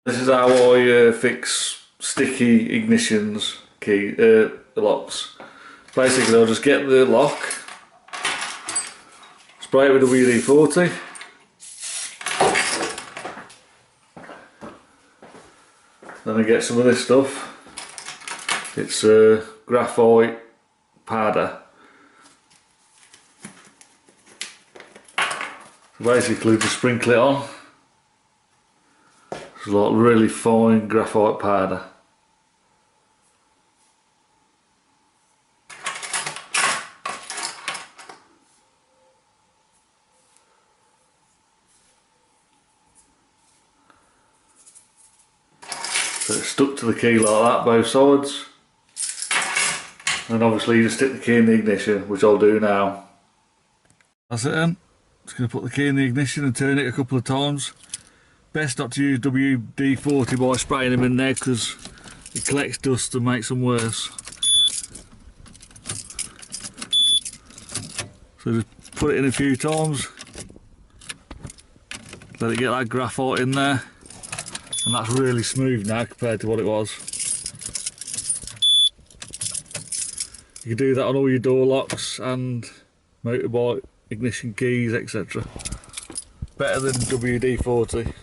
This is how I fix sticky ignitions locks. Basically I'll just get the lock, spray it with WD-40, then I get some of this stuff. It's graphite powder. So basically just sprinkle it on. It's like really fine graphite powder. So it's stuck to the key like that, both sides. And obviously you just stick the key in the ignition, which I'll do now. That's it then. Just going to put the key in the ignition and turn it a couple of times. Best not to use WD-40 by spraying them in there because it collects dust and makes them worse. So just put it in a few times. Let it get that graphite in there. And that's really smooth now compared to what it was. You can do that on all your door locks and motorbike ignition keys, etc. Better than WD-40.